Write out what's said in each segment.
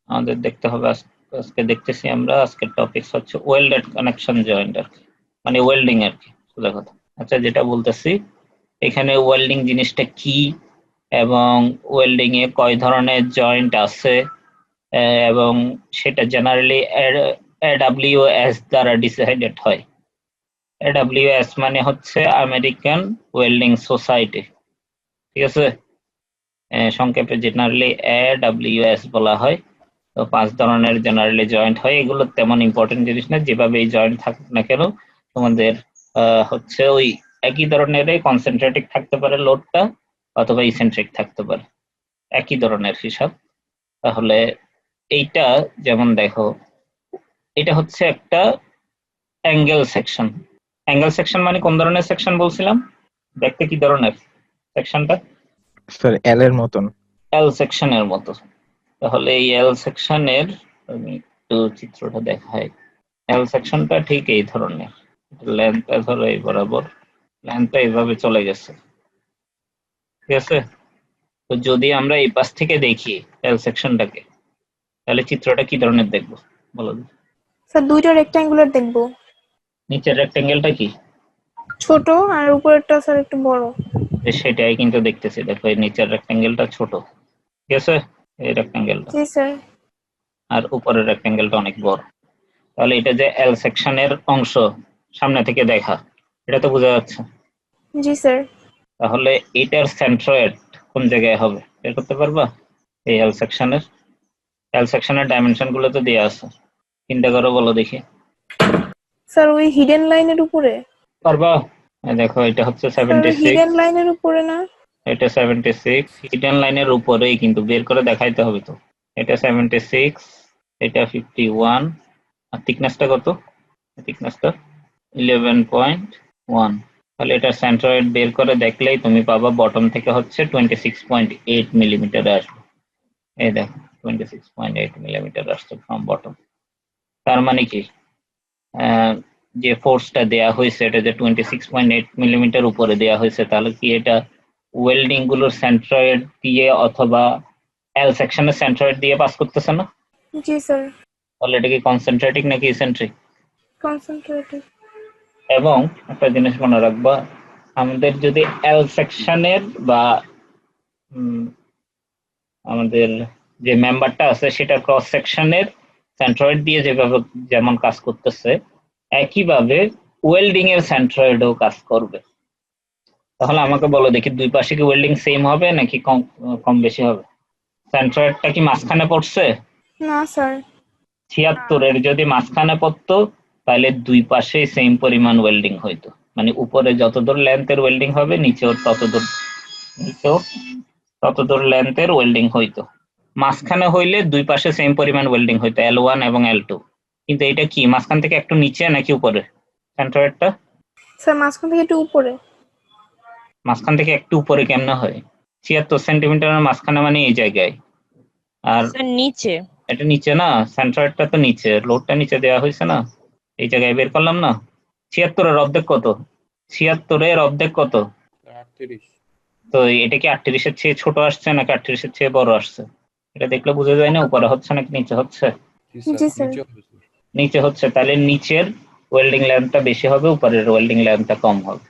আমাদের দেখতে হবে আজকে দেখতেছি আমরা আজকের টপিক হচ্ছে ওয়েল্ডেড কানেকশন জয়েন্ট আর কি, মানে ওয়েল্ডিং আর কি, সোজা কথা। আচ্ছা, যেটা বলতেছি এখানে ওয়েল্ডিং জিনিসটা কি এবং ওয়েল্ডিং এ কয় ধরনের জয়েন্ট আছে, এবং সেটা জেনারেলি এডব্লিউএস দ্বারা ডিসাইডেড হয়। এডব্লিউএস মানে হচ্ছে আমেরিকান ওয়েল্ডিং সোসাইটি, ঠিক আছে। সংক্ষেপে জেনারেলি এডব্লিউএস বলা হয়। তো 5 ধরনের জেনারেলি জয়েন্ট হয়, এগুলো তেমন ইম্পর্টেন্ট জিনিস না, যেভাবে এই জয়েন্ট থাকুক না কেন তোমাদের হচ্ছে ওই একই ধরনের কনসেন্ট্রেটিক থাকতে পারে লোডটা, অথবা ইসেন্ট্রিক থাকতে পারে, একই ধরনের হিসাব। তাহলে এইটা যেমন দেখো, এটা হচ্ছে একটা অ্যাঙ্গেল সেকশন। অ্যাঙ্গেল সেকশন মানে কোন ধরনের সেকশন বলছিলাম, দেখতে কি ধরনের সেকশনটা? স্যার এল এর মতন। এল সেকশনের মতো। তাহলে এই এল সেকশনের, আমি একটু চিত্রটা দেখাই। এল সেকশনটা ঠিক এই ধরনের, লেন্থটা ধরো এই বরাবর, লেন্থটা এইভাবে চলে গেছে, ঠিক আছে। তো যদি আমরা এই পাশ থেকে দেখি এল সেকশনটাকে, তাহলে চিত্রটা কি ধরনের দেখবো বলো? স্যার দুইটা রেক্ট্যাঙ্গুলার দেখবো। নিচের রেক্টেঙ্গেলটা কি ছোট আর উপরেরটা স্যার একটু বড়। সেটাই কিন্তু দেখতেছি, দেখো এই নিচের রেক্টেঙ্গেলটা ছোট, ঠিক আছে, এই রেক্টেঙ্গেলটা, জি স্যার। আর উপরের রেক্টেঙ্গেলটা অনেক বড়। তাহলে এটা যে এল সেকশনের অংশ সামনে থেকে দেখা, এটা তো বোঝা যাচ্ছে। জি স্যার। তাহলে এটার সেন্ট্রয়েড কোন জায়গায় হবে বের করতে পারবা? এই এল সেকশনের ডাইমেনশন গুলো তো দেওয়া আছে, চিন্তা করো, বলো দেখি। স্যার ওই হিডেন লাইনের উপরে। পারবা? দেখো এটা হচ্ছে স্যার 76, হিডেন লাইনের উপরে না? এটা 76 হিডেন লাইনের উপরেই, কিন্তু বের করে দেখাইতে হবে তো। এটা 76, এটা 51, আর থিকনেসটা কত? থিকনেসটা 11.1। তাহলে এটা সেন্ট্রয়েড বের করে দেখলেই তুমি পাবা বটম থেকে হচ্ছে 26.8 মিলিমিটার আসবে। এই দেখো 26.8 মিলিমিটার আসছে ফ্রম বটম। তার মানে কি, যে ফোর্সটা দেয়া হয়েছে এটা যে 26.8 মিলিমিটার উপরে দেয়া হয়েছে, তাহলে কি এটা ওয়েল্ডিং গুলোর সেন্ট্রয়েড দিয়ে অথবা এল সেকশনের সেন্ট্রয়েড দিয়ে পাস করতেছে না? জি স্যার। তাহলে এটা কি কনসেন্ট্রেটিক নাকি ইসেন্ট্রিক? কনসেন্ট্রেটিভ। এবং একটা জিনিস মনে রাখবা, আমাদের যদি এল সেকশনের বা আমাদের যে মেম্বারটা আছে সেটা ক্রস সেকশনের সেন্ট্রয়েড দিয়ে যেভাবে যেমন কাজ করতেছে, একইভাবে ওয়েল্ডিং এর সেন্ট্রয়েডও কাজ করবে। তাহলে আমাকে বলো দেখি, দুই পাশে কি ওয়েল্ডিং সেম হবে নাকি কম কম বেশি হবে? সেন্ট্রয়েডটা কি মাঝখানে পড়ছে? না স্যার। 76 যদি মাঝখানে পড়তো তাহলে দুই পাশেই সেম পরিমাণ ওয়েল্ডিং হইতো, মানে উপরে যতদূর লেন্থের ওয়েল্ডিং হবে নিচেও ততদূর লেন্থের ওয়েল্ডিং হইতো। মাঝখানে হইলে দুই পাশে সেম পরিমাণ ওয়েল্ডিং হইতো, L1 এবং L2। কিন্তু এটা কি মাঝখান থেকে একটু নিচে নাকি উপরে সেন্ট্রয়েডটা? স্যার মাঝখান থেকে একটু উপরে। মাঝখান থেকে একটু উপরে কেমনে হয়? 76 সেন্টিমিটারের মাঝখানে মানে এই জায়গায়, আর স্যার নিচে। এটা নিচে না, সেন্ট্রয়েডটা তো নিচে, লোডটা নিচে দেওয়া হয়েছে না, এই জায়গায় বের করলাম না। 76-এর অর্ধেক কত? 76-এর অর্ধেক কত? 38। তো এটা কি 38-এর চেয়ে ছোট আসছে নাকি 38-এর চেয়ে বড় আসছে? এটা দেখলে বোঝা যায় না উপরে হচ্ছে নাকি নিচে হচ্ছে। জি স্যার। নিচে হচ্ছে, তাহলে নিচের ওয়েল্ডিং লেন্থটা বেশি হবে, উপরের ওয়েল্ডিং লেন্থটা কম হবে,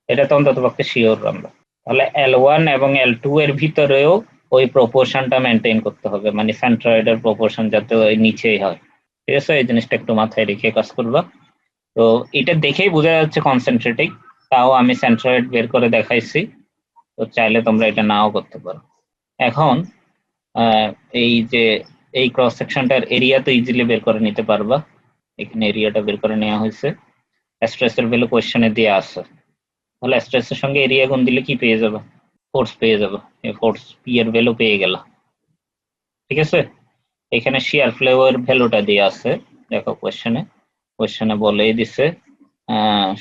এটা তো অন্তত পক্ষে শিওর আমরা। তাহলে L1 এবং L2 এর ভিতরেও ওই প্রপোর্শনটা মেনটেন করতে হবে, মানে সেন্ট্রয়েডের প্রপোর্শন যাতে ওই নিচেই হয়, ঠিক আছে। এই জিনিসটা একটু মাথায় রেখে কাজ করবা। তো এটা দেখেই বোঝা যাচ্ছে কনসেন্ট্রেটিক, তাও আমি সেন্ট্রয়েড বের করে দেখাইছি, তো চাইলে তোমরা এটা নাও করতে পারো। এখন এই যে এই ক্রস সেকশনটার এরিয়া তো ইজিলি বের করে নিতে পারবা, এখানে এরিয়াটা বের করে নেওয়া হয়েছে, স্ট্রেসের ভ্যালু কোশ্চেনে দিয়ে আছে। তাহলে স্ট্রেসের সঙ্গে এরিয়া গুণ দিলে কি পেয়ে যাবে? ফোর্স পেয়ে যাবে, এই ফোর্স পি এর ভ্যালু পেয়ে গেল, ঠিক আছে। এখানে শিয়ার ফ্লেওয়ার ভ্যালুটা দিয়ে আছে, দেখো কোশ্চেনে বলেই দিছে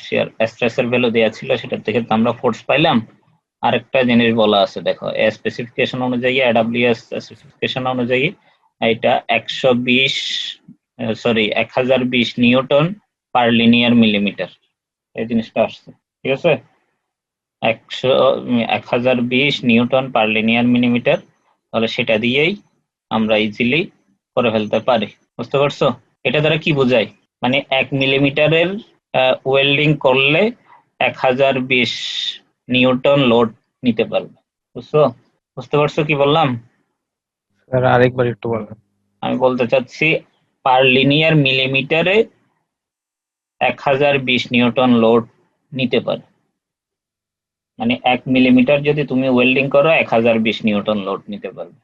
শিয়ার স্ট্রেসের ভ্যালু দেওয়া ছিল, সেটার থেকে তো আমরা ফোর্স পাইলাম। আরেকটা জিনিস বলা আছে দেখো, স্পেসিফিকেশন অনুযায়ী এডব্লিউএস স্পেসিফিকেশন অনুযায়ী এটা 1020 নিউটন পার লিনিয়ার মিলিমিটার, এই জিনিসটা আসছে, ঠিক আছে। 1020 নিউটন পার লিনিয়ার মিলিমিটার, তাহলে সেটা দিয়েই আমরা ইজিলি করে ফেলতে পারি। বুঝতে পারছো? এটা দ্বারা কি বোঝায়, মানে 1 মিলিমিটারের ওয়েল্ডিং করলে 1020 নিউটন লোড নিতে পারবে। বুঝছো? বুঝতে পারছো কি বললাম? স্যার আরেকবার একটু বলেন। আমি বলতে চাচ্ছি পার লিনিয়ার মিলিমিটারে 1020 নিউটন লোড নিতে পারে। মানে 1 মিলিমিটার যদি তুমি ওয়েল্ডিং করো 1020 নিউটন লোড নিতে পারবে।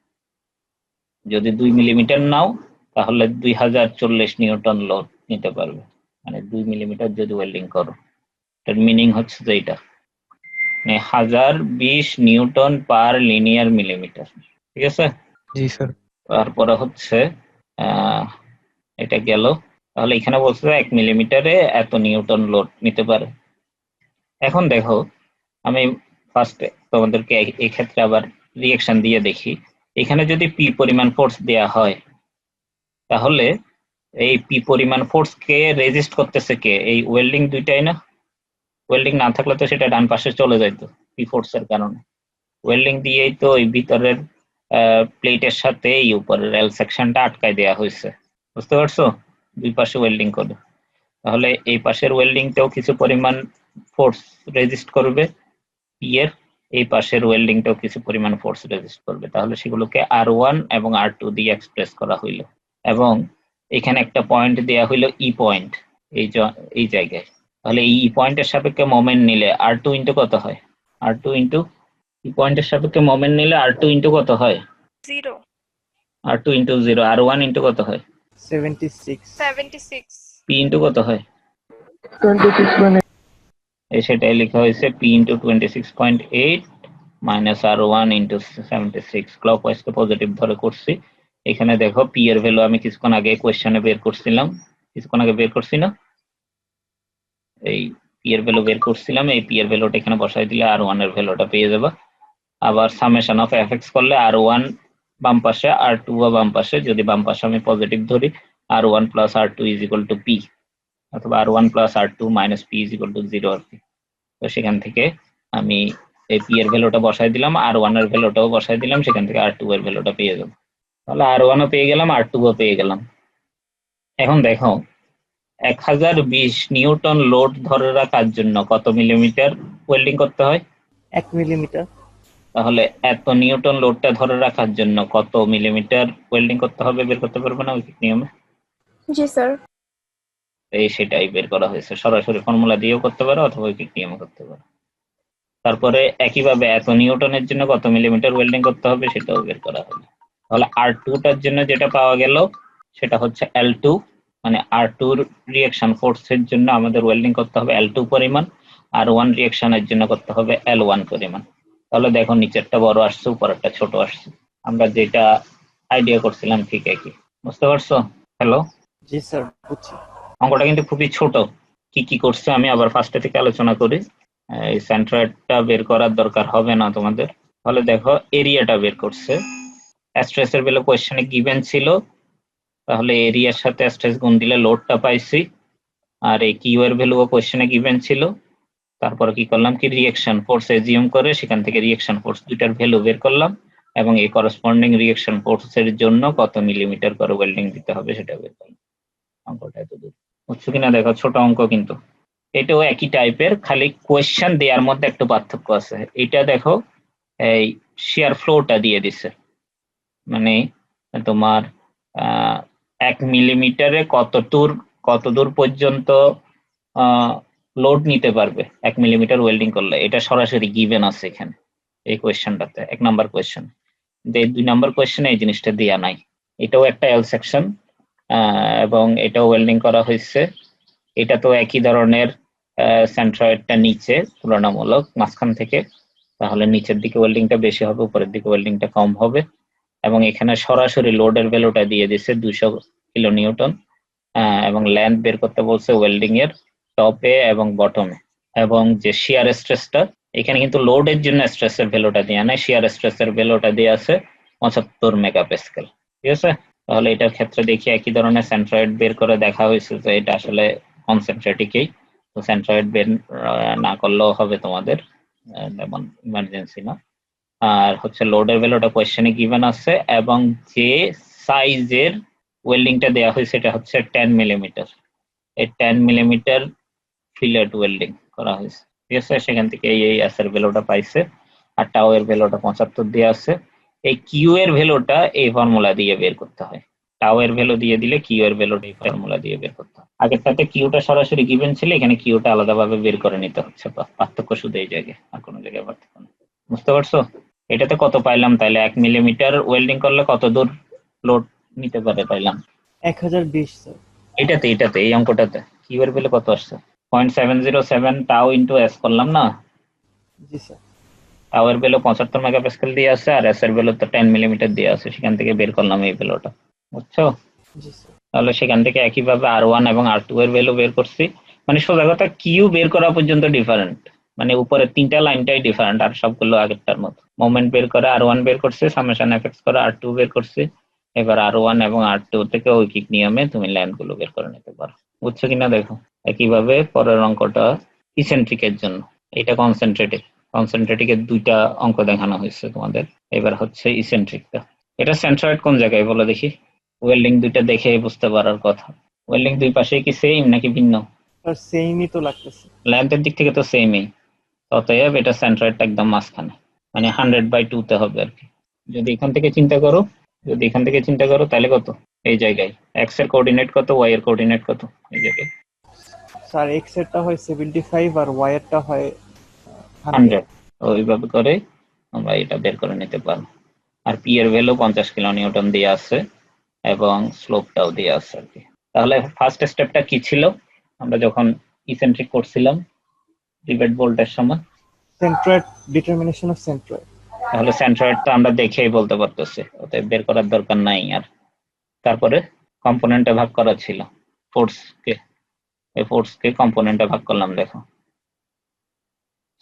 যদি 2 মিলিমিটার নাও তাহলে 2040 নিউটন লোড নিতে পারবে। মানে 2 মিলিমিটার যদি ওয়েল্ডিং করো, এটার মিনিং হচ্ছে যে এটা মানে 1020 নিউটন পার লিনিয়ার মিলিমিটার। ঠিক আছে? জি স্যার। তারপরে হচ্ছে এটা গেল। তাহলে এখানে বলছে 1 মিলিমিটারে এত নিউটন লোড নিতে পারে। এখন দেখো, আমি ফার্স্টে তোমাদেরকে এই ক্ষেত্রে আবার রিঅ্যাকশন দিয়ে দেখি। এখানে যদি পি পরিমাণ ফোর্স দেয়া হয়, তাহলে এই পি পরিমাণ ফোর্স কে রেজিস্ট করতেছে কে? এই ওয়েল্ডিং দুইটাই না? ওয়েল্ডিং না থাকলে তো সেটা ডান পাশে চলে যাইতো পি ফোর্স এর কারণে। ওয়েল্ডিং দিয়েই তো এই ভিতরের প্লেটের সাথে এই উপরের এল সেকশনটা আটকায় দেওয়া হয়েছে। বুঝতে পারছো? দুই পাশে ওয়েল্ডিং করে, তাহলে এই পাশের ওয়েল্ডিংটাও কিছু পরিমাণ ফোর্স রেজিস্ট করবে পি এর, এই পাশের ওয়েল্ডিংটাও কিছু পরিমাণ ফোর্স রেজিস্ট করবে। তাহলে সেগুলোকে R1 এবং R2 দিয়ে এক্সপ্রেস করা হইলো। এবং এখানে একটা পয়েন্ট দেয়া হইলো ই পয়েন্ট, এই জায়গায়। তাহলে এই পয়েন্টের সাপেক্ষে মোমেন্ট নিলে R2 ইন্টু কত হয়? R2 ইন্টু ই পয়েন্টের সাপেক্ষে মোমেন্ট নিলে R2 ইন্টু কত হয়? 0 R2 ইন্টু 0। R1 ইন্টু কত হয়? 76 পি ইন্টু কত হয়? 26. সেটাই লেখা হয়েছে P into 26.8 minus R1 into 76। Clockwise কে পজিটিভ ধরে করছি। এখানে দেখো পি এর ভ্যালু আমি কিছুক্ষণ আগে কোশ্চেনে বের করছিলাম, না? এই পি এর ভ্যালু বের করছিলাম, এই পি এর ভ্যালুটা এখানে বসাই দিলে R1 এর ভ্যালুটা পেয়ে যাবা। আবার সামেশন অফ এফএক্স করলে R1 বাম পাশে, R2 বাম পাশে। যদি বাম পাশে আমি পজিটিভ ধরি, R1 plus R2 is equal two P, অথবা R1 plus R2 minus P is equal two 0 আর কি। তো সেখান থেকে আমি এই পি এর ভ্যালুটা বসাই দিলাম, R1 এর ভ্যালুটাও বসাই দিলাম, সেখান থেকে R2 এর ভ্যালুটা পেয়ে যাবো। তাহলে R1 ও পেয়ে গেলাম, R2 ও পেয়ে গেলাম। এখন দেখো 1020 নিউটন লোড ধরে রাখার জন্য কত মিলিমিটার ওয়েল্ডিং করতে হয়? 1 মিলিমিটার। তাহলে এত নিউটন লোডটা ধরে রাখার জন্য কত মিলিমিটার ওয়েল্ডিং করতে হবে বের করতে পারবে না ঐকিক নিয়মে? জি স্যার। এই সেটাই বের করা হয়েছে, সরাসরি ফর্মুলা দিয়েও করতে পারো অথবা ঐকিক নিয়মে করতে পারো। তারপরে একইভাবে এত নিউটনের জন্য কত মিলিমিটার ওয়েল্ডিং করতে হবে সেটাও বের করা হলো। তাহলে R2টার জন্য যেটা পাওয়া গেল সেটা হচ্ছে L2, মানে R2 রিঅ্যাকশন ফোর্সের জন্য আমাদের ওয়েল্ডিং করতে হবে L2 পরিমাণ, R1 রিঅ্যাকশনের জন্য করতে হবে L1 পরিমাণ। তাহলে দেখো নিচেরটা বড় আসছে, উপরেরটা ছোট আসছে। আমরা যেটা আইডিয়া করছিলাম ঠিক একই। বুঝতে পারছো? হ্যালো? জি স্যার, বুঝছি। অঙ্কটা কিন্তু খুবই ছোট। কি কি করছে আমি আবার ফার্স্টে থেকে আলোচনা করি। এই সেন্ট্রয়েডটা বের করার দরকার হবে না তোমাদের। তাহলে দেখো এরিয়াটা বের করছে। স্ট্রেসের ভ্যালু কোশ্চেনে গিভেন ছিল, তাহলে এরিয়ার সাথে স্ট্রেস গুণ দিলে লোডটা পাইছি। আর এই কিউ এর ভ্যালুও কোশ্চেনে গিভেন ছিল। তারপরে কি করলাম কি রিঅ্যাকশন ফোর্স এজিউম করে সেখান থেকে রিঅ্যাকশন ফোর্স দুইটার ভ্যালু বের করলাম, এবং এই করসপন্ডিং রিঅ্যাকশন ফোর্সের জন্য কত মিলিমিটার করে ওয়েল্ডিং দিতে হবে সেটা বের করলাম। অঙ্কটা এত দূর বুঝছো কিনা দেখো, ছোট অঙ্ক কিন্তু। এটাও একই টাইপের, খালি কোয়েশ্চেন দেওয়ার মধ্যে একটু পার্থক্য আছে। এটা দেখো এই শিয়ার ফ্লোটা দিয়ে দিছে, মানে তোমার 1 মিলিমিটারে কত দূর পর্যন্ত লোড নিতে পারবে 1 মিলিমিটার ওয়েল্ডিং করলে, এটা সরাসরি গিভেন আছে এখানে এই কোয়েশ্চেনটাতে, 1 নাম্বার কোয়েশ্চেন। 2 নাম্বার কোয়েশ্চেনে এই জিনিসটা দেয়া নাই। এটাও একটা এল সেকশন, এবং এটাও ওয়েল্ডিং করা হয়েছে। এটা তো একই ধরনের, সেন্ট্রয়েডটা নিচে তুলনামূলক মাঝখান থেকে, তাহলে নিচের দিকে ওয়েল্ডিংটা বেশি হবে, উপরের দিকে ওয়েল্ডিংটা কম হবে। এবং এখানে সরাসরি লোডের ভ্যালুটা দিয়ে দিছে 200 কিলো নিউটন, এবং লেন্থ বের করতে বলছে ওয়েল্ডিং এর টপে এবং বটমে। এবং যে শিয়ার স্ট্রেসটা, এখানে কিন্তু লোডের জন্য স্ট্রেসের ভ্যালুটা দেওয়া নাই, শিয়ার স্ট্রেসের ভ্যালুটা দেওয়া আছে 75 মেগাপ্যাসকেল। ঠিক আছে? তাহলে এটার ক্ষেত্রে দেখি একই ধরনের সেন্ট্রয়েড বের করে দেখা হয়েছে যে এটা আসলে কনসেন্ট্রেটিকই। তো সেন্ট্রয়েড বের না করলেও হবে তোমাদের, যেমন ইমার্জেন্সি না। আর হচ্ছে লোডের ভ্যালুটা কোয়েশ্চেনে গিভেন আছে, এবং যে সাইজের ওয়েল্ডিংটা দেওয়া হয়েছে এটা হচ্ছে 10 মিলিমিটার। এই 10 মিলিমিটার ফিলেট ওয়েল্ডিং করা হয়েছে, ঠিক আছে। সেখান থেকে এই এস এর ভ্যালুটা পাইছে, আর টাও এর ভ্যালুটা 75 দেওয়া আছে। এই কিউ এর ভ্যালুটা এই ফর্মুলা দিয়ে বের করতে হয়। টাও এর ভ্যালু দিয়ে দিলে কিউ এর ভ্যালুটা এই ফর্মুলা দিয়ে বের করতে হয়। আগেরটাতে কিউটা সরাসরি গিভেন ছিল, এখানে কিউটা আলাদাভাবে বের করে নিতে হচ্ছে। পার্থক্য শুধু এই জায়গায়, আর কোনো জায়গায় পার্থক্য নেই। বুঝতে পারছো? এটাতে কত পাইলাম তাহলে? 1 মিলিমিটার ওয়েল্ডিং করলে কত দূর লোড নিতে পারে পাইলাম 1020 স্যার। এটাতে এই অঙ্কটাতে কিউ এর ভ্যালু কত আসছে? 0.707 টাও ইন্টু এস করলাম না? জি স্যার। টাও এর ভ্যালু 75 মেগাপাস্কেল দিয়ে আছে, আর এস এর ভ্যালু তো 10 মিলিমিটার দিয়ে আছে, সেখান থেকে বের করলাম এই ভ্যালুটা। বুঝছো? জি স্যার। তাহলে সেখান থেকে একইভাবে R1 এবং R2 এর ভ্যালু বের করছি। মানে সোজা কথা কিউ বের করা পর্যন্ত ডিফারেন্ট, মানে উপরে তিনটা লাইনটাই ডিফারেন্ট, আর সবগুলো আগেরটার মতো। মোমেন্ট বের করে R1 বের করছে, সামেশন এফএক্স করে R2 বের করছে। এবার R1 এবং R2 থেকে ঐকিক নিয়মে তুমি লাইন গুলো বের করে নিতে পারো। বুঝছো কিনা দেখো। একইভাবে পরের অঙ্কটা ইসেন্ট্রিকের জন্য, এটা কনসেন্ট্রেটিকের দুইটা অঙ্ক দেখানো হয়েছে তোমাদের। এবার হচ্ছে ইসেন্ট্রিকটা। এটা সেন্ট্রয়েড কোন জায়গায় বলো দেখি? ওয়েল্ডিং দুইটা দেখে বুঝতে পারার কথা। ওয়েল্ডিং দুই পাশে কি সেম নাকি ভিন্ন? স্যার সেমই তো লাগতেছে। লেন্থের দিক থেকে তো সেমই, অতএব এটা সেন্ট্রয়েডটা একদম মাঝখানে, মানে 100/2 তে হবে আর কি। যদি এখান থেকে চিন্তা করো তাহলে কত? এই জায়গায় এক্স এর কোঅর্ডিনেট কত, ওয়াই এর কোঅর্ডিনেট কত? এই জায়গায় স্যার এক্স এরটা হয় 75 আর ওয়াই এরটা হয় 100। ওইভাবে করে আমরা এটা বের করে নিতে পারবো। আর পি এর ভ্যালু 50 কিলো নিউটন দিয়ে আছে এবং স্লোপটাও দিয়ে আছে আর কি। তাহলে ফার্স্ট স্টেপটা কি ছিল আমরা যখন ইসেন্ট্রিক করছিলাম রিভেট বোল্টের সময়? Centroid, determination of centroid. তাহলে সেন্ট্রয়েড তো আমরা দেখেই বলতে পারতেছি, অতএব বের করার দরকার নাই আর। তারপরে কম্পোনেন্টে ভাগ করা ছিল ফোর্সকে, এই ফোর্সকে কম্পোনেন্টে ভাগ করলাম। দেখো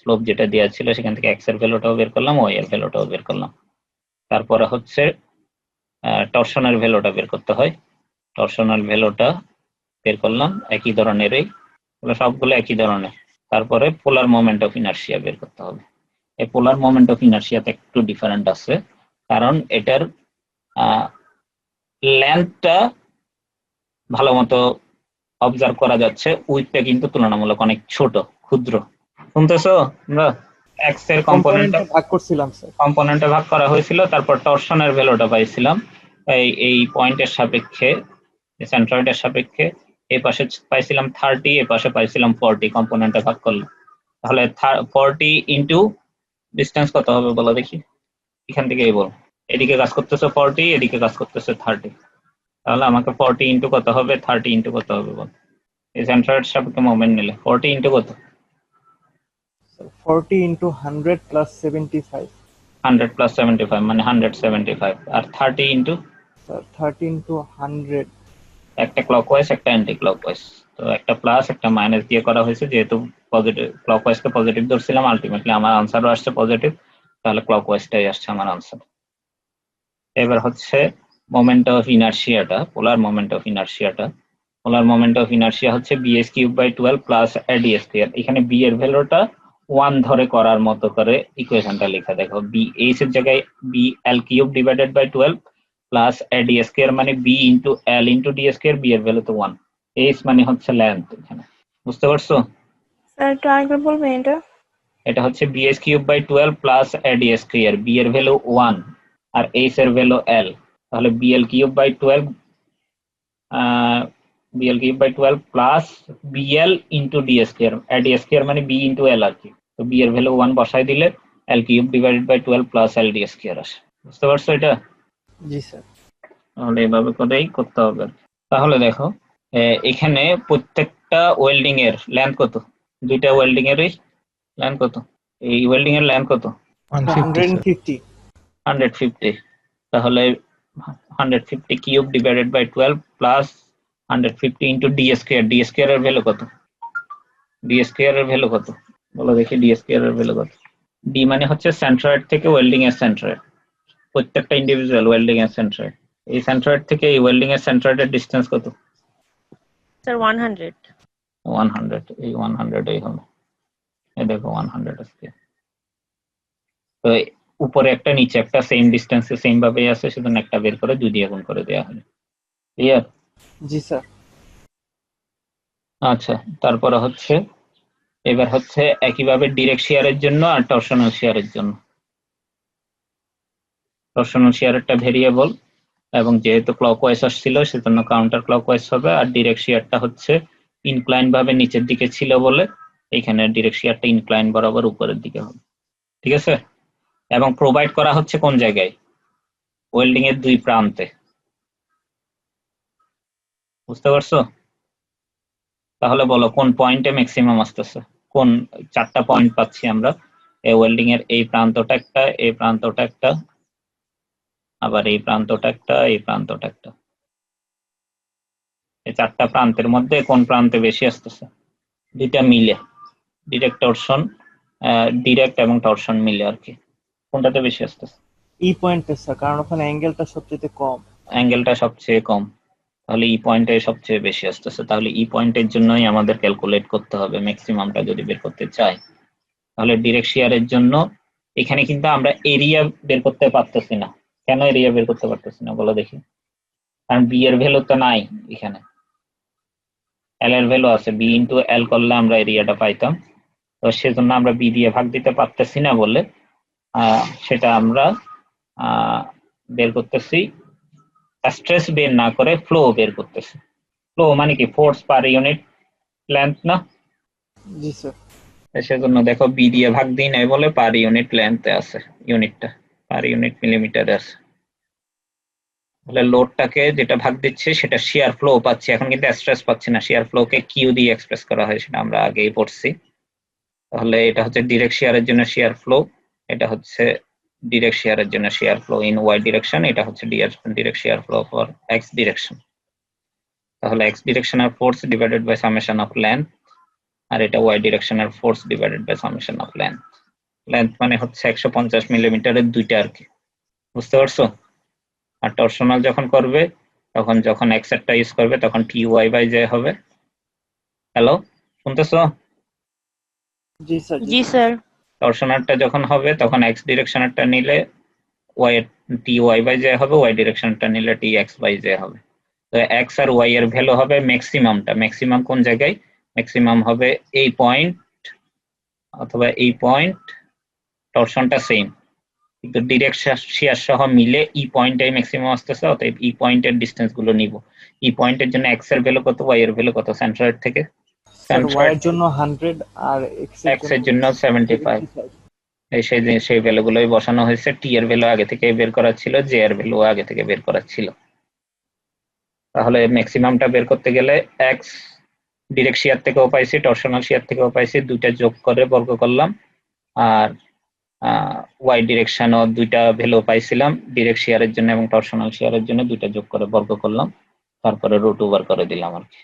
স্লোপ যেটা দেওয়া ছিল সেখান থেকে এক্স এর ভ্যালুটাও বের করলাম, ওয়াই এর ভ্যালুটাও বের করলাম। তারপরে হচ্ছে টরশনের ভ্যালুটা বের করতে হয়, টরশনাল ভ্যালুটা বের করলাম একই ধরনেরই, সবগুলো একই ধরনের। তারপরে পোলার মোমেন্ট অফ ইনার্শিয়া বের করতে হবে। এই পোলার মোমেন্ট অফ ইনার্শিয়াতে একটু ডিফারেন্ট আছে, কারণ এটার লেন্থটা ভালো মতো অবজার্ভ করা যাচ্ছে, উইথটা কিন্তু তুলনামূলক অনেক ছোট, ক্ষুদ্র। শুনতেছো? আমরা এক্স এর কম্পোনেন্টে ভাগ করছিলাম স্যার। কম্পোনেন্টে ভাগ করা হয়েছিল, তারপর টরশনের ভ্যালুটা পাইছিলাম এই পয়েন্টের সাপেক্ষে, সেন্ট্রয়েডের সাপেক্ষে। এই পাশে পাইছিলাম 30, এই পাশে পাইছিলাম 40, কম্পোনেন্টে ভাগ করলে। তাহলে 40 ইন্টু ডিস্টেন্স কত হবে বলো দেখি? এখান থেকেই বল, এদিকে কাজ করতেছে 40, এদিকে কাজ করতেছে 30, তাহলে আমাকে 40 ইন্টু কত হবে, 30 ইন্টু কত হবে বল? এই সেন্ট্রয়েড সাপেক্ষে মোমেন্ট নিলে 40 ইন্টু কত? 40 ইন্টু 100 প্লাস 75। 100 প্লাস 75 মানে 175, আর 30 ইন্টু স্যার 30 ইন্টু 100। একটা ক্লকওয়াইজ একটা অ্যান্টি ক্লকওয়াইজ, তো একটা প্লাস একটা মাইনাস দিয়ে করা হয়েছে, যেহেতু পজিটিভ ক্লকওয়াইজকে পজিটিভ ধরছিলাম, আলটিমেটলি আমার আনসারও আসছে পজিটিভ, তাহলে ক্লকওয়াইজটাই আসছে আমার আনসার। এবার হচ্ছে মোমেন্ট অফ ইনার্শিয়াটা, পোলার মোমেন্ট অফ ইনার্শিয়া হচ্ছে bs³/12 প্লাস ads²। এখানে b এর ভ্যালুটা 1 ধরে করার মতো করে ইকুয়েশনটা লেখা। দেখো bs এর জায়গায় bl³/12 প্লাস ads² মানে b into l into d², b এর ভ্যালু তো 1, s মানে হচ্ছে লেন্থ এখানে। বুঝতে পারছো? স্যার একটু আরেকবার বলবেন এটা? এটা হচ্ছে bs³/12 প্লাস ads², b এর ভ্যালু 1 আর s এর ভ্যালু l, তাহলে bl³/12 plus bl into d² d² মানে b ইন্টু l আর কি। তো b এর ভ্যালু 1 বসাই দিলে l³/12 প্লাস l d² আসে। বুঝতে পারছো এটা? জি স্যার। তাহলে এইভাবে করেই করতে হবে। তাহলে দেখো এখানে প্রত্যেকটা ওয়েল্ডিং এর লেন্থ কত? দুইটা ওয়েল্ডিং এরই লেন্থ কত? এই ওয়েল্ডিং এর লেন্থ কত? 150 150। তাহলে 150³/12 প্লাস 150 ইন্টু d² এর ভ্যালু কত? d² এর ভ্যালু কত বলো দেখি? d² এর ভ্যালু কত? d মানে হচ্ছে সেন্ট্রয়েড থেকে ওয়েল্ডিং এর সেন্ট্রয়েড, প্রত্যেকটা ইন্ডিভিজুয়াল ওয়েল্ডিং এর সেন্ট্রয়েড। এই সেন্ট্রয়েড থেকে এই ওয়েল্ডিং এর সেন্ট্রয়েডের ডিসটেন্স কত? স্যার 100। 100, এই 100 এই হবে। এই দেখো 100 আসছে। তো উপরে একটা নিচে একটা সেম ডিসটেন্সে সেম ভাবেই আছে, শুধু একটা বের করে 2 দিয়ে গুণ করে দেওয়া হলো। ক্লিয়ার? জি স্যার। আচ্ছা, তারপরে হচ্ছে এবার হচ্ছে একইভাবে ডিরেক্ট শেয়ারের জন্য আর টরশনাল শেয়ারের জন্য। টরশনাল শেয়ার একটা ভেরিয়েবল এবং যেহেতু ক্লকওয়াইজ আসছিল সেজন্য কাউন্টার ক্লকওয়াইজ হবে, আর ডিরেক্ট শেয়ারটা হচ্ছে ইনক্লাইন ভাবে নিচের দিকে ছিল বলে এখানে ডিরেক্ট শেয়ারটা ইনক্লাইন বরাবর উপরের দিকে হবে। ঠিক আছে? এবং প্রোভাইড করা হচ্ছে কোন জায়গায়? ওয়েল্ডিং এর দুই প্রান্তে। বুঝতে পারছো? তাহলে বলো কোন পয়েন্টে ম্যাক্সিমাম আসতেছে? কোন 4টা পয়েন্ট পাচ্ছি আমরা? এই ওয়েল্ডিং এর এই প্রান্তটা একটা, এই প্রান্তটা একটা, আবার এই প্রান্তটা একটা, এই প্রান্তটা একটা। এই 4টা প্রান্তের মধ্যে কোন প্রান্তে বেশি আসতেছে? দুইটা মিলে, ডিরেক্ট টরশন, ডিরেক্ট এবং টরশন মিলে আর কি। কোনটাতে বেশি আসতেছে? ই পয়েন্টে স্যার, কারণ ওখানে অ্যাঙ্গেলটা সবচেয়ে কম। অ্যাঙ্গেলটা সবচেয়ে কম, তাহলে ই পয়েন্টে সবচেয়ে বেশি আসতেছে। তাহলে ই পয়েন্টের জন্যই আমাদের ক্যালকুলেট করতে হবে ম্যাক্সিমামটা যদি বের করতে চাই। তাহলে ডিরেক্ট শেয়ারের জন্য এখানে কিন্তু আমরা এরিয়া বের করতে পারতেছি না। কেন এরিয়া বের করতে পারতেছি না বলো দেখি? কারণ বি এর ভ্যালু তো নাই এখানে, এল এর ভ্যালু আছে। বি ইন্টু এল করলে আমরা এরিয়াটা পাইতাম, তো সেজন্য আমরা বি দিয়ে ভাগ দিতে পারতেছি না বলে সেটা আমরা বের করতেছি, স্ট্রেস বের না করে ফ্লো বের করতেছি। ফ্লো মানে কি? ফোর্স পার ইউনিট লেন্থ না? জি স্যার। সেজন্য দেখো বি দিয়ে ভাগ দিই নাই বলে পার ইউনিট লেন্থে আছে, ইউনিটটা পার ইউনিট মিলিমিটারে আছে। তাহলে লোডটাকে যেটা ভাগ দিচ্ছে সেটা শিয়ার ফ্লো পাচ্ছি, এখন কিন্তু স্ট্রেস পাচ্ছি না। শিয়ার ফ্লোকে কিউ দিয়ে এক্সপ্রেস করা হয়, সেটা আমরা আগেই পড়ছি। তাহলে এটা হচ্ছে ডিরেক্ট শেয়ারের জন্য শিয়ার ফ্লো, এটা হচ্ছে ডিরেক্ট শেয়ারের জন্য shear flow in Y direction, এটা হচ্ছে direct shear flow for X direction. তাহলে এক্স ডিরেকশনের force divided by summation of length, আর এটা ওয়াই ডিরেকশনের force divided by summation of length. Length মানে হচ্ছে 150 মিলিমিটারের দুইটা আর কি। বুঝতে পারছো? আর টরশনাল যখন করবে তখন যখন এক্স এরটা ইউজ করবে তখন টি ওয়াই বাই জে হবে। হ্যালো, শুনতেছো? জি স্যার। জি স্যার। টরশনালটা যখন হবে তখন এক্স ডিরেকশনেরটা নিলে Y T Y by J হবে, ওয়াই ডিরেকশনটা নিলে টি এক্স বাই জে হবে। তো এক্স আর ওয়াই এর ভ্যালু হবে ম্যাক্সিমামটা। ম্যাক্সিমাম কোন জায়গায়? ম্যাক্সিমাম হবে এই পয়েন্ট অথবা এই পয়েন্ট, টরশনটা সেম কিন্তু ডিরেক্ট শেয়ার সহ মিলে ই পয়েন্টটাই ম্যাক্সিমাম আসতেছে, অতএব ই পয়েন্টের ডিসটেন্স গুলো নিব। ই পয়েন্টের জন্য এক্স এর ভ্যালু কত, ওয়াই এর ভ্যালু কত সেন্ট্রয়েড থেকে? স্যার ওয়াই এর জন্য 100 আর এক্স এর জন্য 75। এই সেই ভ্যালু গুলোই বসানো হয়েছে। টি এর ভ্যালু আগে থেকে বের করা ছিল, জে এর ভ্যালু আগে থেকে বের করা ছিল। তাহলে ম্যাক্সিমামটা বের করতে গেলে এক্স ডিরেক্ট শেয়ার থেকেও পাইছি, টরশনাল শেয়ার থেকেও পাইছি, দুইটা যোগ করে বর্গ করলাম। আর ওয়াই ডিরেকশনও দুইটা ভ্যালু পাইছিলাম, ডিরেক্ট শেয়ারের জন্য এবং টরশনাল শেয়ারের জন্য দুইটা যোগ করে বর্গ করলাম, তারপরে রুট ওভার করে দিলাম আর কি।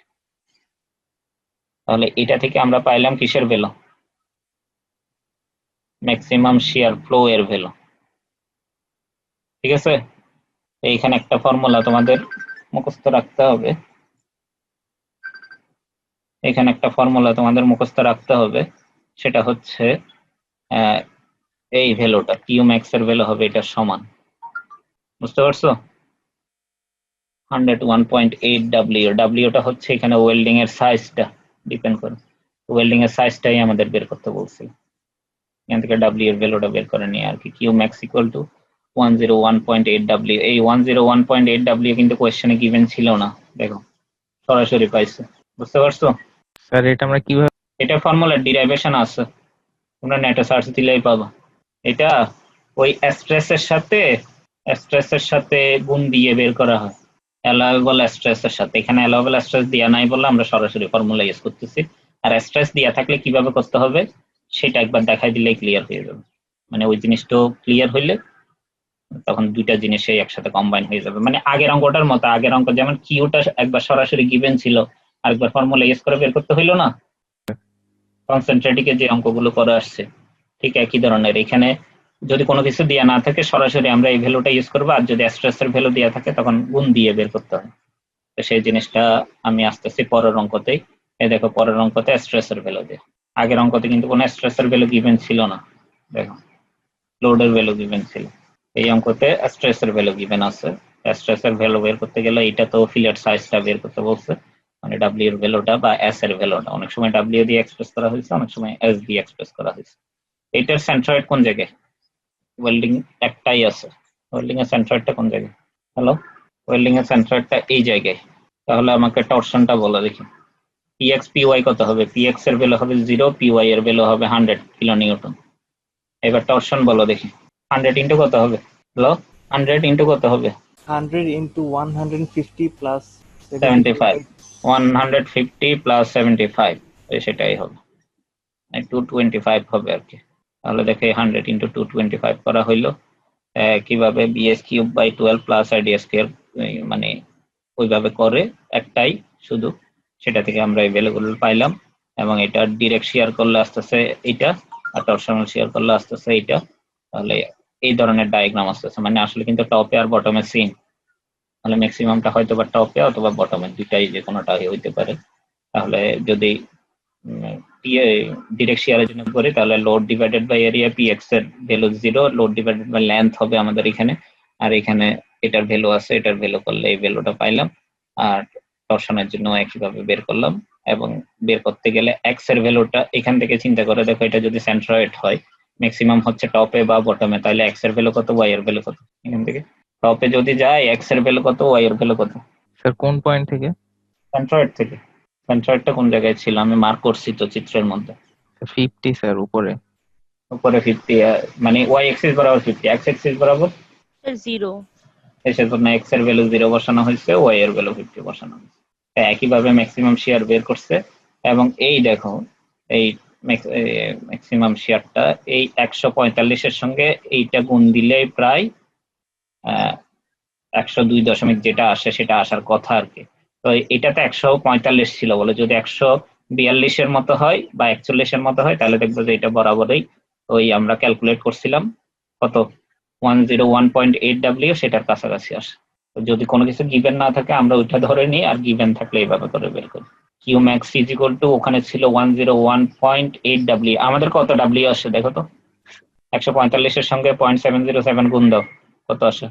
তাহলে এটা থেকে আমরা পাইলাম কিসের ভ্যালু? ম্যাক্সিমাম শেয়ার ফ্লো এর ভ্যালু। ঠিক আছে? এইখানে একটা ফর্মুলা তোমাদের মুখস্থ রাখতে হবে, এখানে একটা ফর্মুলা তোমাদের মুখস্থ রাখতে হবে, সেটা হচ্ছে এই ভ্যালুটা কিউ ম্যাক্স এর ভ্যালু হবে এটা সমান। বুঝতে পারছো? 101.8 ডাব্লিউ, ডাব্লিউটা হচ্ছে এখানে ওয়েল্ডিং এর সাইজটা ডিপেন্ড করে, ওয়েল্ডিং এর সাইজটাই আমাদের বের করতে বলছিল। এখান থেকে ডাব্লিউ এর ভ্যালুটা বের করে নিয়ে আর কি। Q max equal to 101.8 W. এই 101.8 ডাব্লিউ কিন্তু কোয়েশ্চেনে গিভেন ছিল না, দেখো সরাসরি পাইছে। বুঝতে পারছো? স্যার এটা আমরা কিভাবে? এটা ফর্মুলার ডিরাইভেশন আছে, তোমরা নেটে সার্চ দিলেই পাবা। এটা ওই স্ট্রেসের সাথে গুণ দিয়ে বের করা হয়, অ্যালাওয়েবল স্ট্রেসের সাথে। এখানে অ্যালাওয়েবল স্ট্রেস দেয়া নাই বলে আমরা সরাসরি ফর্মুলা ইউজ করতেছি। আর স্ট্রেস দেয়া থাকলে কিভাবে করতে হবে সেটা একবার দেখাই দিলেই ক্লিয়ার হয়ে যাবে। মানে ওই জিনিসটাও ক্লিয়ার হইলে তখন দুইটা জিনিসই একসাথে কম্বাইন হয়ে যাবে। মানে আগের অঙ্কটার মতো, আগের অঙ্ক যেমন কিউটা একবার সরাসরি গিভেন ছিল, আরেকবার ফর্মুলা ইউজ করে বের করতে হইলো না কনসেন্ট্রেটিকে যে অঙ্কগুলো করে আসছে, ঠিক একই ধরনের। এখানে যদি কোনো কিছু দেয়া না থাকে সরাসরি আমরা এই ভ্যালুটা ইউজ করবো, আর যদি স্ট্রেসের ভ্যালু দেয়া থাকে তখন গুণ দিয়ে বের করতে হয়। তো সেই জিনিসটা আমি আসতেছি পরের অঙ্কতেই। এই দেখো পরের অঙ্কতে স্ট্রেসের ভ্যালু দিয়ে, আগের অঙ্কতে কিন্তু কোনো স্ট্রেসের ভ্যালু গিভেন ছিল না, দেখো লোডের ভ্যালু গিভেন ছিল। এই অঙ্কতে স্ট্রেসের ভ্যালু গিভেন আছে, স্ট্রেস এর ভ্যালু বের করতে গেলে এটা তো ফিলেট সাইজটা বের করতে বলছে, মানে ডাব্লিউ এর ভ্যালুটা বা এস এর ভ্যালুটা। অনেক সময় ডাব্লিউ দিয়ে এক্সপ্রেস করা হয়েছে, অনেক সময় এস দিয়ে এক্সপ্রেস করা হয়েছে। এটার সেন্ট্রয়েড কোন জায়গায়? ওয়েল্ডিং একটাই আছে, ওয়েল্ডিং এর সেন্ট্রয়েডটা কোন জায়গায়? হ্যালো, ওয়েল্ডিং এর সেন্ট্রয়েডটা এই জায়গায়। তাহলে আমাকে টরশনটা বলো দেখি। পিএক্স পিওয়াই কত হবে? পিএক্স এর ভ্যালু হবে 0, পিওয়াই এর ভ্যালু হবে 100 কিলো নিউটন। এবার টরশন বলো দেখি। 100 ইনটু কত হবে? হ্যালো, 100 ইনটু কত হবে? 100 into 150 plus 75। 150 প্লাস 75, সেটাই হবে, 225 হবে আর কি। তাহলে দেখে 100 ইন্টু 225 করা হইলো কিভাবে, BS cube by 12 plus IDS square, মানে ওইভাবে করে একটাই শুধু, সেটা থেকে আমরা এই ভ্যালুগুলো পাইলাম। এবং এটা ডিরেক্ট শেয়ার করলে আসতেছে এইটা, আর টরশনাল শেয়ার করলে আসতেছে এইটা। তাহলে এই ধরনের ডায়াগ্রাম আসতেছে, মানে আসলে কিন্তু টপে আর বটমে সেম, তাহলে ম্যাক্সিমামটা হয়তো বা টপে অথবা বটমে, দুইটাই যে কোনোটাই হইতে পারে। তাহলে যদি ডিরেক্ট শেয়ারের জন্য করি তাহলে load divided by area, P X এর value 0, load divided by length হবে আমাদের এখানে, আর এখানে এটার ভ্যালু আছে, এটার ভ্যালু করলে এই ভ্যালুটা পাইলাম। আর টরশনের জন্য একইভাবে বের করলাম। এবং বের করতে গেলে এক্স এর ভ্যালুটা এখান থেকে চিন্তা করে দেখো, এটা যদি সেন্ট্রয়েড হয়, ম্যাক্সিমাম হচ্ছে টপে বা বটমে, তাহলে এক্স এর ভ্যালু কত, ওয়াই এর ভ্যালু কত? এখান থেকে টপে যদি যায় এক্স এর ভ্যালু কত, ওয়াই এর ভ্যালু কত? স্যার কোন পয়েন্ট থেকে? সেন্ট্রয়েড থেকে। সেন্ট্রয়েডটা কোন জায়গায় ছিল? আমি মার্ক করছি তো চিত্রের মধ্যে। 50 স্যার উপরে। উপরে 50, মানে ওয়াই এক্সিস বরাবর 50, এক্স এক্সিস বরাবর Sir, 0. সেজন্য এক্স এর ভ্যালু 0 বসানো হয়েছে, ওয়াই এর ভ্যালু 50 বসানো হয়েছে। একইভাবে ম্যাক্সিমাম শেয়ার বের করছে। এবং এই দেখো, এই ম্যাক্সিমাম শেয়ারটা এই 145 এর সঙ্গে এইটা গুণ দিলে প্রায় 102 যেটা আসে সেটা আসার কথা আর কি। তো এটাতে 145 ছিল বলে, যদি 142 এর মতো হয় বা 41 এর মতো হয় তাহলে দেখবো যে এটা বরাবরই ওই আমরা ক্যালকুলেট করছিলাম কত, 101.8 সেটার কাছাকাছি আসে। তো যদি কোনো কিছু গিভেন না থাকে আমরা ওইটা ধরে নিই, আর গিভেন থাকলে এইভাবে করে বের করি। Q max is equal to, ওখানে ছিল 101.8 আমাদের কত ডাব্লিউ আসে দেখো তো, 145 এর সঙ্গে 0.707 গুণ দাও, কত আসে?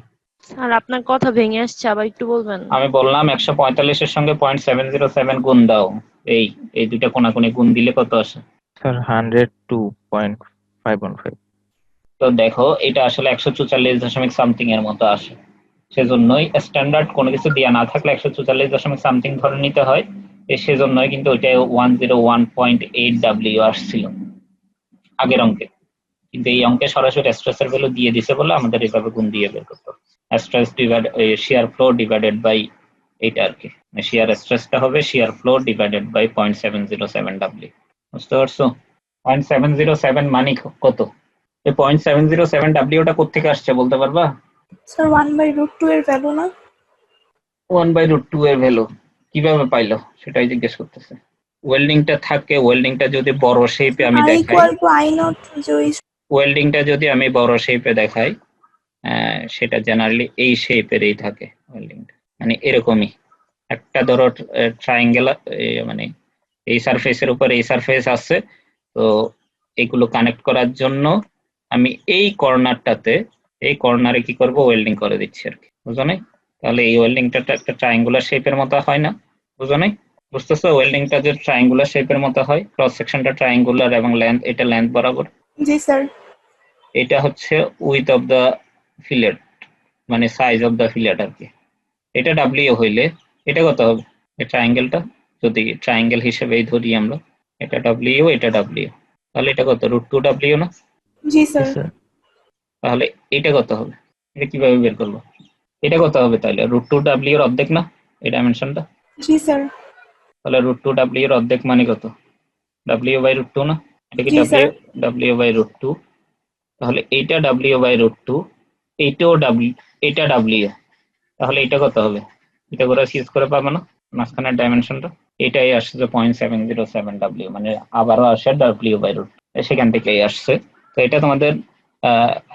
স্যার আপনার কথা ভেঙে আসছে, আবার একটু বলবেন? আমি বললাম 145 এর সঙ্গে 0.707 গুণ দাও, এই এই দুইটা কোনাকুনি গুণ দিলে কত আসে? স্যার 102.515। তো দেখো এটা আসলে 144 দশমিক সামথিং এর মতো আসে। সেজন্যই স্ট্যান্ডার্ড কোনো কিছু দেওয়া না থাকলে 144 দশমিক সামথিং ধরে নিতে হয়। সেজন্যই কিন্তু ওইটা 101.8 ডাব্লিউ আসছিল আগের অঙ্কে। কিন্তু এই অঙ্কে সরাসরি স্ট্রেসের ভ্যালু দিয়ে দিছে বলে আমাদের এইভাবে গুণ দিয়ে বের করতে হবে। Stress divide shear flow divided by এইটা আর কি, শিয়ার স্ট্রেসটা হবে shear flow divided by 0.707 W. বুঝতে পারছো? 0.707 মানে কত? এই 0.707 ডাব্লিউটা কোত্থেকে আসছে বলতে পারবা? স্যার 1/√2 এর ভ্যালু না? 1/√2 এর ভ্যালু কিভাবে পাইলো সেটাই জিজ্ঞেস করতেছে। ওয়েল্ডিংটা থাকে, ওয়েল্ডিংটা যদি বড় শেপে আমি I দেখাই, equal to I naught যোগ ওয়েল্ডিংটা যদি আমি বড় শেপে দেখাই, সেটা জেনারেলি এই শেপেরই থাকে ওয়েল্ডিংটা, মানে এরকমই একটা ধরো ট্রায়াঙ্গেল, মানে এই সারফেসের উপর এই সারফেস আছে, তো এগুলো কানেক্ট করার জন্য আমি এই কর্নারটাতে, এই কর্নারে কি করব, ওয়েল্ডিং করে দিচ্ছি আর কি, বুঝো নাই? তাহলে এই ওয়েল্ডিংটা একটা ট্রায়াঙ্গুলার শেপের মতো হয় না? বুঝো নাই? বুঝতেছো? ওয়েল্ডিংটা যে ট্রায়াঙ্গুলার শেপের মতো হয়, ক্রস সেকশনটা ট্রায়াঙ্গুলার এবং লেন্থ, এটা লেন্থ বরাবর, জি স্যার। এটা হচ্ছে উইথ অফ দা ফিলেট, মানে সাইজ অফ দা ফিলেট আর কি। এটা ডাব্লিউ হইলে এটা কত হবে? এই ট্রায়াঙ্গেলটা যদি ট্রায়াঙ্গেল হিসেবেই ধরি আমরা, এটা ডাব্লিউ, এটা ডাব্লিউ, তাহলে এটা কত, √2 ডাব্লিউ না? জি স্যার। স্যার তাহলে এটা কত হবে? এটা কিভাবে বের করবো? এটা কত হবে তাহলে? √2 ডাব্লিউ এর অর্ধেক না এই ডাইমেনশনটা? জি স্যার। তাহলে √2 ডাব্লিউ এর অর্ধেক মানে কত? w/√2 না? এটা কি জি স্যার। w/√2? তাহলে এইটা w/√2, এইটাও ডাব্লিউ, এটা ডাব্লিউ, তাহলে এটা কত হবে? এটা করে সিজ করে পাবো না মাঝখানের ডাইমেনশনটা? এটাই আসছে 0.707 ডাব্লিউ, মানে আবারও আসে w/√, সেখান থেকেই আসছে। তো এটা তোমাদের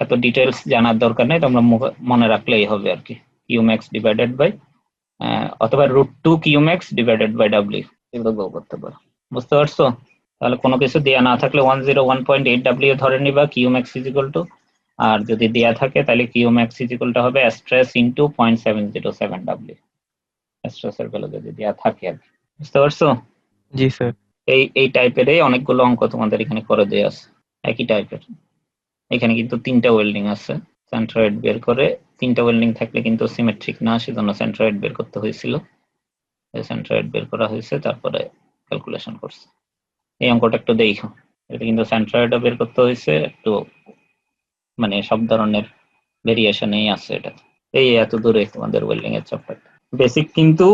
এত ডিটেলস জানার দরকার নেই, তোমরা মনে রাখলেই হবে আর কি, কিউম্যাক্স ডিভাইডেড বাই অথবা √2 কিউম্যাক্স ডিভাইডেড বাই ডাব্লিউ, এগুলো গো করতে পারো। বুঝতে পারছো? তাহলে কোনো কিছু দেয়া না থাকলে 101.8 ডাব্লিউ ধরে নিবা কিউম্যাক্স ইজ ইকুয়াল টু, আর যদি দেয়া থাকে তাহলে কিউ ম্যাক্স ইকুয়ালটা হবে স্ট্রেস ইনটু 0.707 ডাব্লিউ। স্ট্রেসের ভ্যালু যদি দেয়া থাকে আর কি। বুঝতে পারছো? জি স্যার। এই টাইপেরই অনেকগুলো অঙ্ক তোমাদের এখানে করে দেয়া আছে একই টাইপের। এখানে কিন্তু 3টা ওয়েল্ডিং আছে, সেন্ট্রয়েড বের করে 3টা ওয়েল্ডিং থাকলে কিন্তু সিমেট্রিক না, সেজন্য সেন্ট্রয়েড বের করতে হয়েছিল। সেন্ট্রয়েড বের করা হয়েছে, তারপরে ক্যালকুলেশন করছে। এই অঙ্কটা একটু দেখো, এটা কিন্তু সেন্ট্রয়েডও বের করতে হয়েছে, একটু মানে সব ধরনের ভেরিয়েশনেই আছে এটা। এই এত দূরে তোমাদের ওয়েল্ডিং এর চ্যাপ্টার বেসিক কিন্তু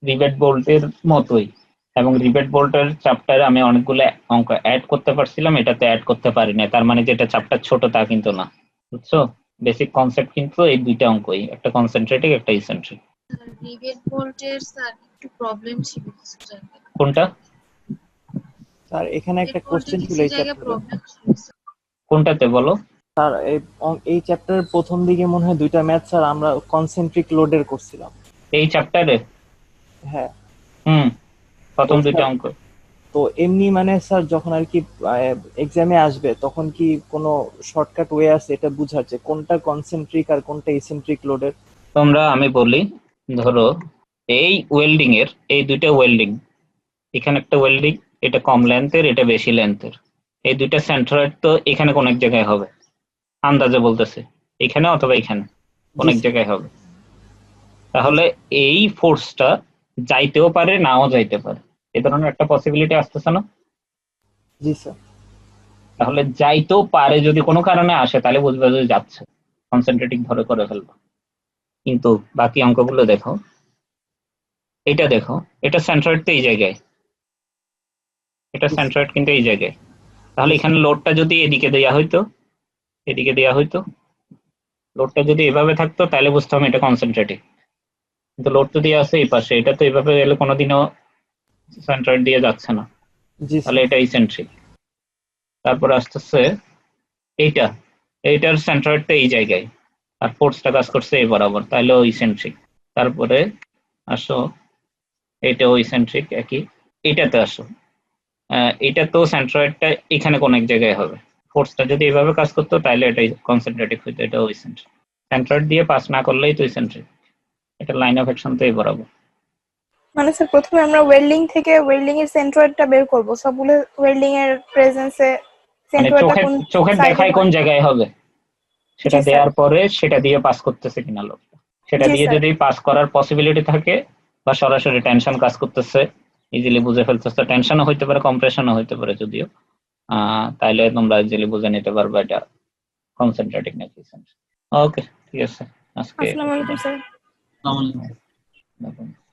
রিভেট বোল্টের মতোই, এবং রিভেট বোল্টের চ্যাপ্টারে আমি অনেকগুলো অঙ্ক অ্যাড করতে পারছিলাম, এটাতে অ্যাড করতে পারি না। তার মানে যে এটা চ্যাপ্টার ছোট তা কিন্তু না, বুঝছো? বেসিক কনসেপ্ট কিন্তু এই দুইটা অঙ্কই, একটা কনসেন্ট্রেটিক একটা ইসেন্ট্রিক। রিভেট ভোল্টের স্যার একটু প্রবলেম ছিল কিছু জায়গায়। কোনটা স্যার এখানে একটা রিভেট কোশ্চেন ভোল্টের ছিল কিছু এই জায়গায় চ্যাপ্টারে। প্রবলেম ছিল স্যার। কোনটাতে বলো? স্যার এই চ্যাপ্টারের প্রথম দিকে মনে হয় দুইটা ম্যাথ স্যার আমরা কনসেন্ট্রিক লোডের করছিলাম। এই চ্যাপ্টারে? হ্যাঁ। প্রথম তো দুইটা স্যার, অঙ্ক। তো এমনি মানে স্যার যখন আর কি এক্সামে আসবে তখন কি কোনো শর্টকাট ওয়ে আছে এটা বুঝার যে কোনটা কনসেন্ট্রিক আর কোনটা ইসেন্ট্রিক লোডের? তোমরা আমি বলি, ধরো এই ওয়েল্ডিং এর এই দুইটা ওয়েল্ডিং, এখানে একটা ওয়েল্ডিং, এটা কম লেন্থের, এটা বেশি লেন্থের। এই দুইটা সেন্ট্রয়েড তো এখানে কোন এক জায়গায় হবে, আন্দাজে বলতেছে এখানে অথবা এখানে কোন এক জায়গায় হবে। তাহলে এই ফোর্সটা যাইতেও পারে নাও যাইতে পারে, এই ধরনের একটা পসিবিলিটি আসতেছে না? জি স্যার। তাহলে যাইতেও পারে যদি কোনো কারণে আসে, তাহলে বুঝবে যে যাচ্ছে, কনসেন্ট্রেটিক ধরে করে ফেলবো। কিন্তু বাকি অঙ্কগুলো দেখো, এটা দেখো, এটা সেন্ট্রয়েড তো এই জায়গায়, এটা সেন্ট্রয়েড কিন্তু এই জায়গায়। তাহলে এখানে লোডটা যদি এদিকে দেওয়া হইতো, এদিকে দেওয়া হইতো, লোডটা যদি এভাবে থাকতো তাহলে বুঝতাম এটা কনসেন্ট্রেটিভ। কিন্তু লোড তো দিয়ে আছে এই পাশে, এটা তো এইভাবে গেলে কোনোদিনও সেন্ট্রয়েড দিয়ে যাচ্ছে না, জি তাহলে স্যার। এটা ইসেন্ট্রিক। তারপর আসতেছে এইটা, এইটার সেন্ট্রয়েডটা এই জায়গায়, আর ফোর্সটা কাজ করছে এই বরাবর, তাহলে ও ইসেন্ট্রিক। তারপরে আসো, এটাও ইসেন্ট্রিক একই। এটাতে আসো, এটা তো সেন্ট্রয়েডটা এখানে কোন এক জায়গায় হবে, ফোর্সটা যদি এইভাবে কাজ করতো তাহলে এটাই কনসেন্ট্রেটিভ হইতো, এটাও ইসেন্ট্রিক। সেন্ট্রয়েড দিয়ে পাস না করলেই তো ইসেন্ট্রিক, এটা লাইন অফ অ্যাকশন তো এই বরাবর। মানে স্যার প্রথমে আমরা ওয়েল্ডিং থেকে ওয়েল্ডিং এর সেন্ট্রয়েডটা বের করব, সবগুলো ওয়েল্ডিং এর প্রেজেন্সে মানে সেন্ট্রয়েডটা কোন চোখের সাইডে দেখায় কোন জায়গায় হবে সেটা জি স্যার। দেওয়ার পরে সেটা দিয়ে পাস করতেছে কিনা লোকটা, সেটা জি দিয়ে স্যার। যদি পাস করার পসিবিলিটি থাকে বা সরাসরি টেনশন কাজ করতেছে, ইজিলি বুঝে ফেলতেছে, টেনশনও হইতে পারে কম্প্রেশনও হইতে পারে যদিও, তাহলে তোমরা ইজিলি বুঝে নিতে পারবে এটা কনসেন্ট্রেটিক নাকি। ওকে, ঠিক আছে, আজকে আসসালামু আলাইকুম স্যার। আসসালামু আলাইকুম।